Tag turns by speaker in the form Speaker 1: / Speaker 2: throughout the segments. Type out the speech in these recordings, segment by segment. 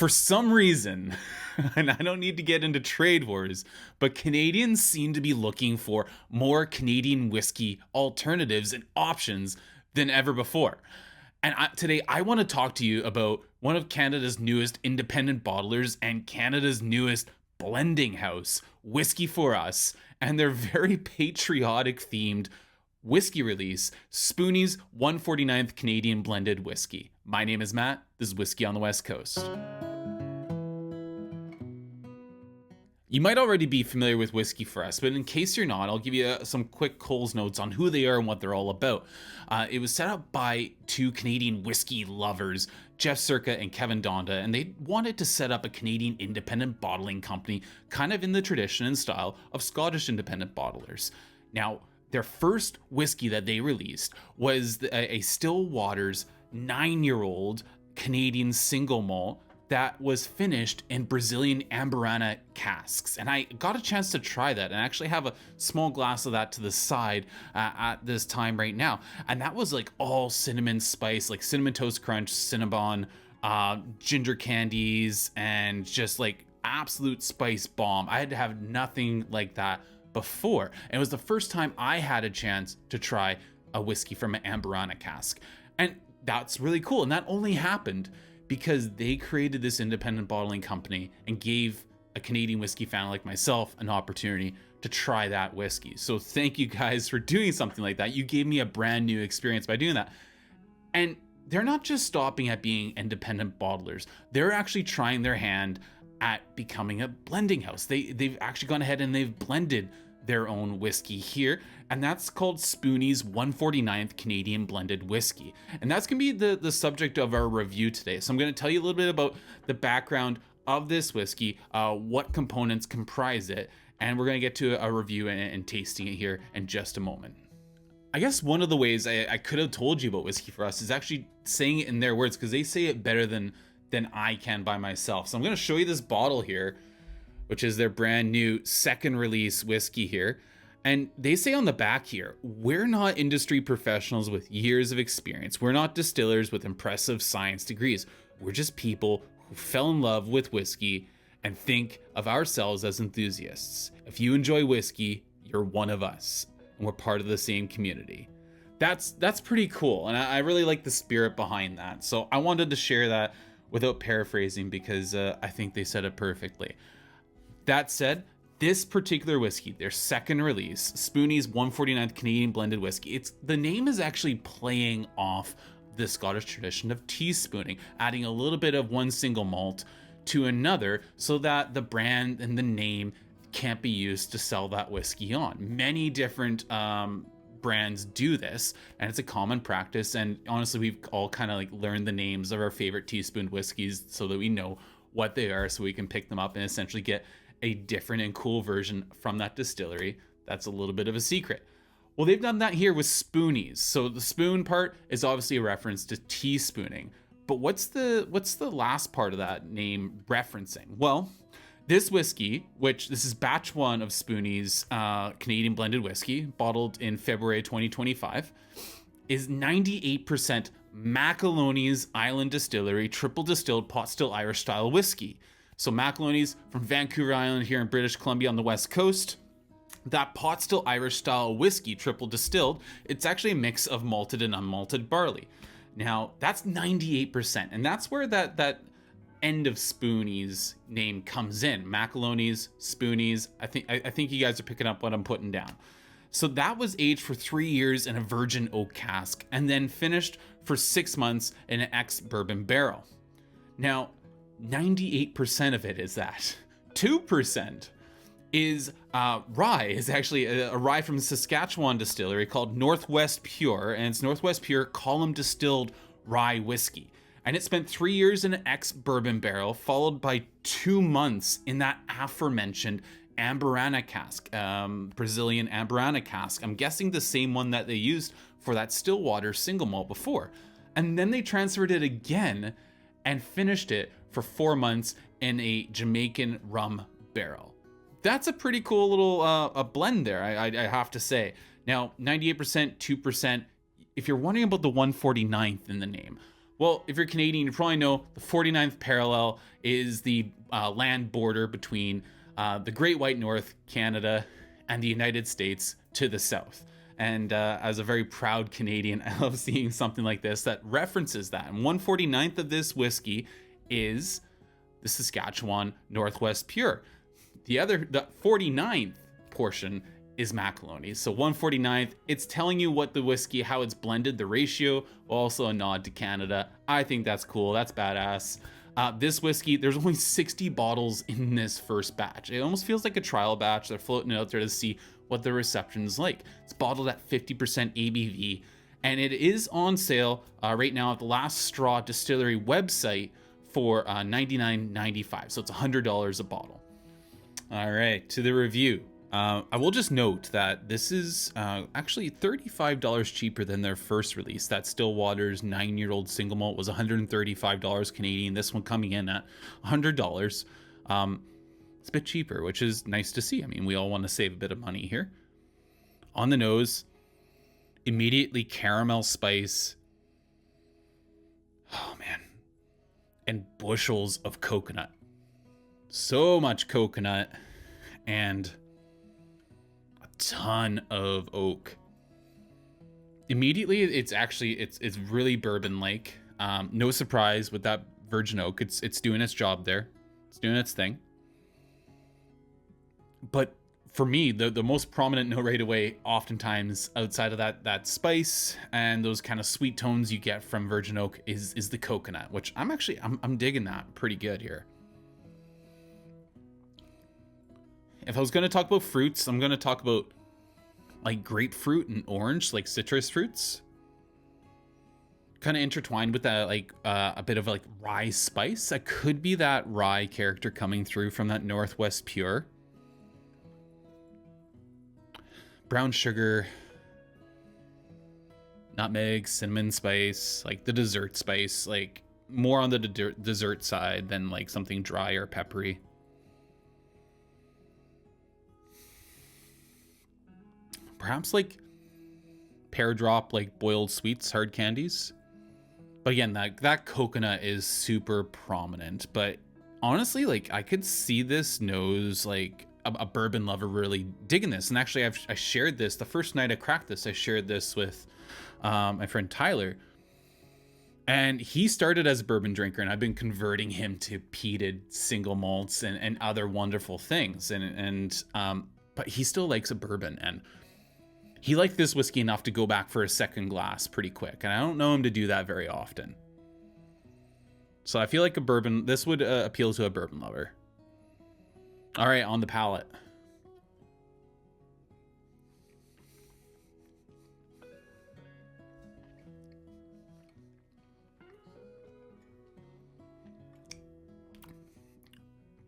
Speaker 1: For some reason, and I don't need to get into trade wars, but Canadians seem to be looking for more Canadian whiskey alternatives and options than ever before. And today I want to talk to you about one of Canada's newest independent bottlers and Canada's newest blending house, Whisky For Us, and their very patriotic themed whiskey release, Spooney's 149th Canadian Blended Whisky. My name is Matt. This is Whiskey on the West Coast. You might already be familiar with Whisky For Us, but in case you're not, I'll give you some quick Coles notes on who they are and what they're all about. It was set up by two Canadian whiskey lovers, Jeff Syrja and Kevin Donde, and they wanted to set up a Canadian independent bottling company, kind of in the tradition and style of Scottish independent bottlers. Now, their first whiskey that they released was a Still Waters 9-year-old Canadian single malt that was finished in Brazilian Amburana casks. And I got a chance to try that and actually have a small glass of that to the side at this time right now. And that was like all cinnamon spice, like cinnamon toast crunch, cinnamon, ginger candies, and just like absolute spice bomb. I had to have nothing like that before. And it was the first time I had a chance to try a whiskey from an Amburana cask. And that's really cool. And that only happened because they created this independent bottling company and gave a Canadian whiskey fan like myself an opportunity to try that whiskey. So thank you guys for doing something like that. You gave me a brand new experience by doing that. And they're not just stopping at being independent bottlers. They're actually trying their hand at becoming a blending house. They've actually gone ahead and they've blended their own whiskey here, and that's called Spooney's 149th Canadian Blended Whisky. And that's gonna be the subject of our review today. So I'm gonna tell you a little bit about the background of this whiskey, what components comprise it, and we're gonna get to a review and tasting it here in just a moment. I guess one of the ways I could have told you about Whisky For Us is actually saying it in their words, because they say it better than I can by myself. So I'm gonna show you this bottle here, which is their brand new second release whiskey here. And they say on the back here, we're not industry professionals with years of experience. We're not distillers with impressive science degrees. We're just people who fell in love with whiskey and think of ourselves as enthusiasts. If you enjoy whiskey, you're one of us, and we're part of the same community. That's pretty cool. And I really like the spirit behind that. So I wanted to share that without paraphrasing, because I think they said it perfectly. That said, this particular whiskey, their second release, Spooney's 149th Canadian Blended Whisky, the name is actually playing off the Scottish tradition of teaspooning, adding a little bit of one single malt to another so that the brand and the name can't be used to sell that whiskey on. Many different brands do this, and it's a common practice. And honestly, we've all kind of like learned the names of our favorite teaspooned whiskeys so that we know what they are, so we can pick them up and essentially get a different and cool version from that distillery. That's a little bit of a secret. Well, they've done that here with Spooney's. So the spoon part is obviously a reference to teaspooning. But what's the last part of that name referencing? Well, this whiskey, which this is batch 1 of Spooney's Canadian Blended Whisky, bottled in February 2025, is 98% Macaloney's Island Distillery triple distilled pot still Irish style whiskey. So Macaloney's from Vancouver Island here in British Columbia on the West Coast. That pot still Irish style whiskey, triple distilled, it's actually a mix of malted and unmalted barley. Now that's 98%, and that's where that end of Spooney's name comes in. Macaloney's, Spooney's. I think you guys are picking up what I'm putting down. So that was aged for 3 years in a virgin oak cask, and then finished for 6 months in an ex-bourbon barrel. Now, 98% of it is that. 2% is rye. Is actually a rye from Saskatchewan distillery called North West Pure, and it's North West Pure column-distilled rye whiskey. And it spent 3 years in an ex-bourbon barrel, followed by 2 months in that aforementioned Amburana cask, Brazilian Amburana cask. I'm guessing the same one that they used for that Stillwater single malt before. And then they transferred it again and finished it for 4 months in a Jamaican Rum Barrel. That's a pretty cool little a blend there, I have to say. Now, 98%, 2%. If you're wondering about the 149th in the name, Well, if you're Canadian, you probably know the 49th parallel is the land border between the Great White North, Canada, and the United States to the south. And as a very proud Canadian, I love seeing something like this that references that. And 149th of this whiskey is the Saskatchewan North West Pure. The 49th portion is Macaloney. So 149th, it's telling you what the whiskey, how it's blended, the ratio, also a nod to Canada. I think that's cool. That's badass. This whiskey, there's only 60 bottles in this first batch. It almost feels like a trial batch. They're floating out there to see what the reception is like. It's bottled at 50% ABV, and it is on sale right now at the Last Straw Distillery website for $99.95. So it's $100 a bottle. All right, to the review. I will just note that this is actually $35 cheaper than their first release. That Stillwater's 9-year-old single malt was $135 Canadian. This one coming in at $100. It's a bit cheaper, which is nice to see. I mean, we all want to save a bit of money here. On the nose, immediately caramel spice. Oh man. And bushels of coconut. So much coconut and a ton of oak. Immediately, it's really bourbon-like. No surprise with that virgin oak. It's doing its job there. It's doing its thing. But for me, the most prominent note right away, oftentimes outside of that spice and those kind of sweet tones you get from virgin oak is the coconut, which I'm digging that pretty good here. If I was going to talk about fruits, I'm going to talk about like grapefruit and orange, like citrus fruits. Kind of intertwined with that, like a bit of like rye spice. That could be that rye character coming through from that North West Pure. Brown sugar, nutmeg, cinnamon spice, like the dessert spice, like more on the dessert side than like something dry or peppery. Perhaps like pear drop, like boiled sweets, hard candies. But again, that coconut is super prominent. But honestly, like I could see this nose, like a bourbon lover really digging this. And actually, I shared this the first night I cracked this. I shared this with my friend Tyler. And he started as a bourbon drinker, and I've been converting him to peated single malts and other wonderful things. But he still likes a bourbon, and he liked this whiskey enough to go back for a second glass pretty quick. And I don't know him to do that very often. So I feel like this would appeal to a bourbon lover. All right, on the palate.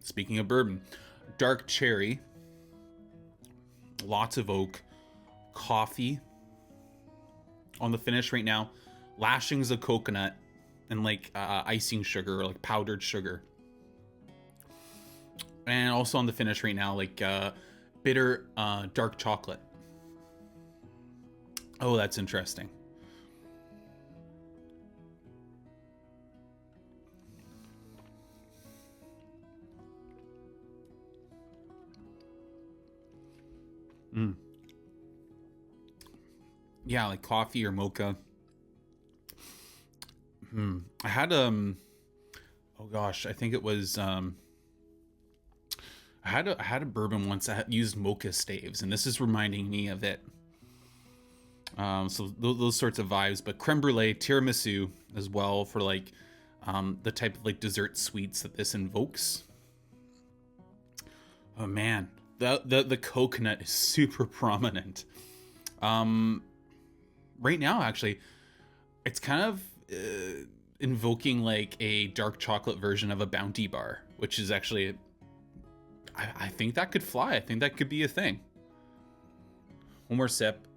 Speaker 1: Speaking of bourbon, dark cherry, lots of oak, coffee on the finish right now, lashings of coconut, and like icing sugar or like powdered sugar. And also on the finish right now, like bitter dark chocolate. Oh, that's interesting. Yeah, like coffee or mocha. I had oh gosh, I think it was I had a bourbon once that used mocha staves, and this is reminding me of it. So those sorts of vibes, but creme brulee, tiramisu as well for like the type of like dessert sweets that this invokes. Oh man, the coconut is super prominent. Right now, actually, it's kind of invoking like a dark chocolate version of a Bounty bar, which is actually, I think that could fly. I think that could be a thing. One more sip.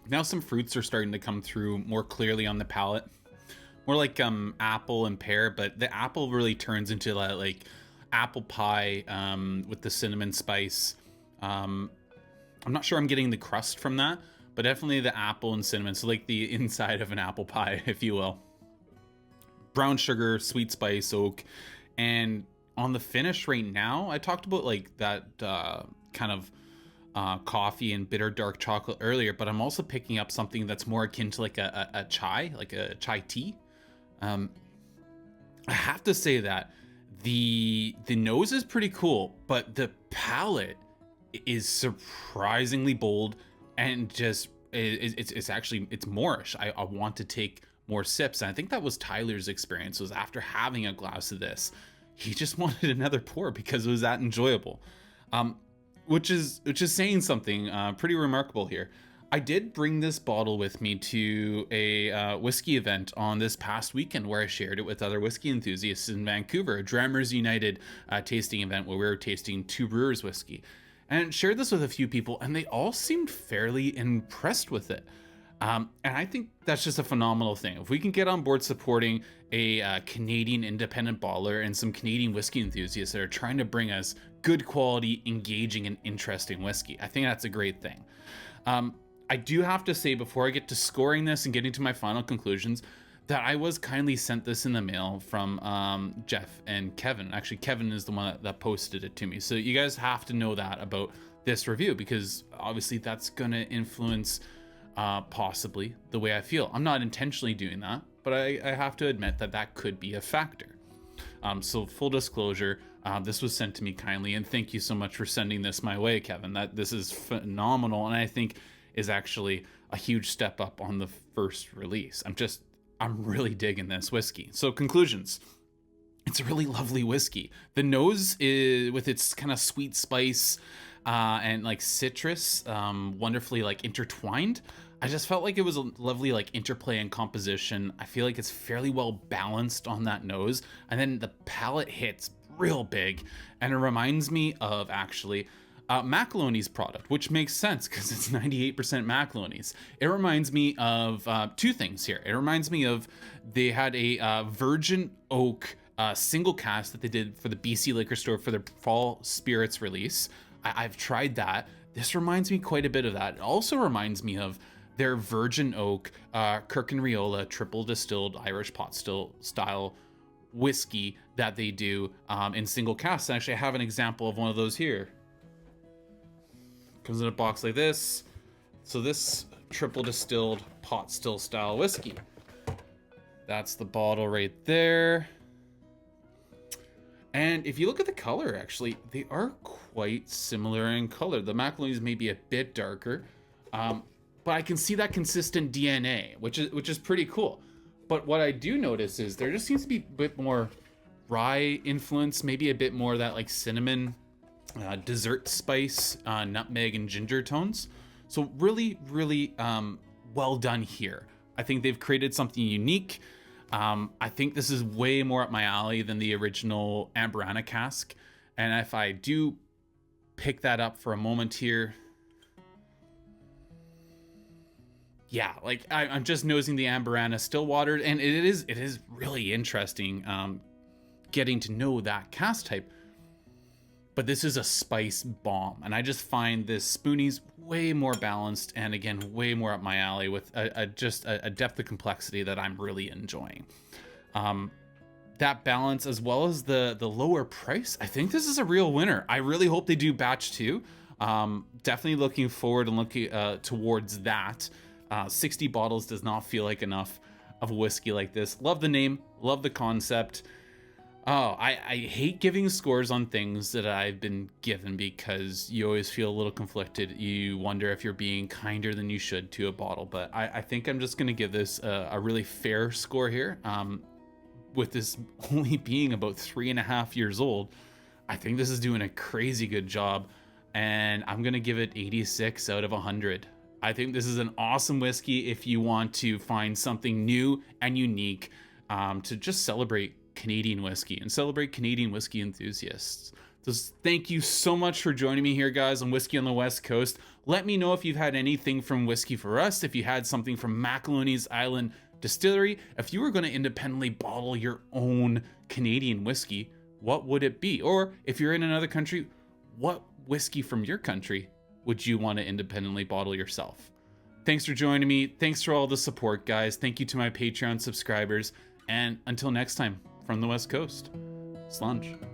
Speaker 1: Now some fruits are starting to come through more clearly on the palate. More like apple and pear, but the apple really turns into like apple pie with the cinnamon spice. I'm not sure I'm getting the crust from that, but definitely the apple and cinnamon. So like the inside of an apple pie, if you will. Brown sugar, sweet spice, oak. And on the finish right now, I talked about like that kind of coffee and bitter dark chocolate earlier, but I'm also picking up something that's more akin to like a chai, like a chai tea. I have to say that the nose is pretty cool, but the palate is surprisingly bold and just it's actually it's moreish. I want to take more sips, and I think that was Tyler's experience. Was after having a glass of this, he just wanted another pour because it was that enjoyable. Which is saying something pretty remarkable here. I did bring this bottle with me to a whiskey event on this past weekend where I shared it with other whiskey enthusiasts in Vancouver, a Drammers United tasting event where we were tasting two brewers whiskey, and shared this with a few people, and they all seemed fairly impressed with it. And I think that's just a phenomenal thing. If we can get on board supporting a Canadian independent bottler and some Canadian whiskey enthusiasts that are trying to bring us good quality, engaging, and interesting whiskey, I think that's a great thing. I do have to say, before I get to scoring this and getting to my final conclusions, that I was kindly sent this in the mail from Jeff and Kevin. Actually, Kevin is the one that posted it to me. So you guys have to know that about this review, because obviously that's going to influence possibly the way I feel. I'm not intentionally doing that, but I have to admit that that could be a factor. So full disclosure, this was sent to me kindly, and thank you so much for sending this my way, Kevin. This is phenomenal, and I think is actually a huge step up on the first release. I'm really digging this whiskey. So conclusions. It's a really lovely whiskey. The nose is, with its kind of sweet spice and like citrus, wonderfully like intertwined. I just felt like it was a lovely like interplay and composition. I feel like it's fairly well balanced on that nose, and then the palate hits real big, and it reminds me of actually Macaloney's product, which makes sense because it's 98% Macaloney's. It reminds me of two things here. It reminds me of, they had a virgin oak single cask that they did for the BC liquor store for their fall spirits release. I've tried that. This reminds me quite a bit of that. It also reminds me of their virgin oak Kirk and Riola triple distilled Irish pot still style whiskey that they do in single casks. And actually, I have an example of one of those here. Comes in a box like this. So this triple distilled pot still style whiskey. That's the bottle right there. And if you look at the color, actually, they are quite similar in color. The Macaloney's may be a bit darker, but I can see that consistent DNA, which is pretty cool. But what I do notice is there just seems to be a bit more rye influence, maybe a bit more of that like cinnamon, dessert spice, nutmeg and ginger tones. So really, really well done here. I think they've created something unique. I think this is way more up my alley than the original Amburana cask. And if I do pick that up for a moment here, yeah, like I'm just nosing the Amburana still watered, and it is really interesting getting to know that cask type. But this is a spice bomb, and I just find this Spooney's way more balanced, and again, way more up my alley with just a depth of complexity that I'm really enjoying. That balance, as well as the lower price, I think this is a real winner. I really hope they do batch 2. Definitely looking forward and looking towards that. 60 bottles does not feel like enough of a whiskey like this. Love the name, love the concept. Oh, I hate giving scores on things that I've been given because you always feel a little conflicted. You wonder if you're being kinder than you should to a bottle. But I think I'm just going to give this a really fair score here. With this only being about 3.5 years old, I think this is doing a crazy good job. And I'm going to give it 86 out of 100. I think this is an awesome whiskey if you want to find something new and unique to just celebrate Canadian whiskey and celebrate Canadian whiskey enthusiasts. So thank you so much for joining me here, guys, on Whiskey on the West Coast. Let me know if you've had anything from Whisky For Us, if you had something from Macaloney's Island Distillery, if you were going to independently bottle your own Canadian whiskey, what would it be? Or if you're in another country, what whiskey from your country would you want to independently bottle yourself? Thanks for joining me. Thanks for all the support, guys. Thank you to my Patreon subscribers. And until next time, from the West Coast, Sláinte.